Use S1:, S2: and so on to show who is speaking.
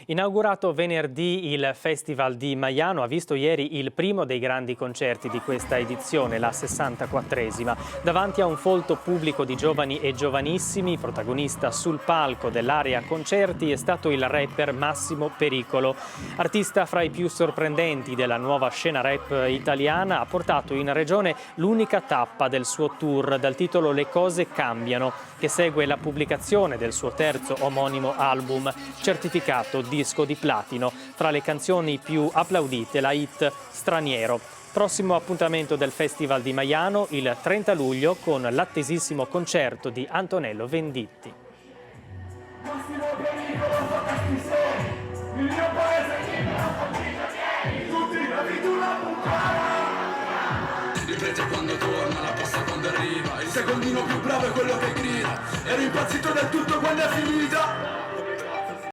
S1: Inaugurato venerdì, il Festival di Maiano ha visto ieri il primo dei grandi concerti di questa edizione, la 64esima. Davanti a un folto pubblico di giovani e giovanissimi, protagonista sul palco dell'area concerti è stato il rapper Massimo Pericolo. Artista fra i più sorprendenti della nuova scena rap italiana, ha portato in regione l'unica tappa del suo tour dal titolo Le cose cambiano, che segue la pubblicazione del suo terzo omonimo album, certificato disco di platino. Tra le canzoni più applaudite la hit Straniero. Prossimo appuntamento del Festival di Maiano il 30 luglio con l'attesissimo concerto di Antonello Venditti.
S2: Ripete quando torna, la passa quando arriva. Il secondino più bravo è quello che grida. Ero impazzito del tutto quando è finita.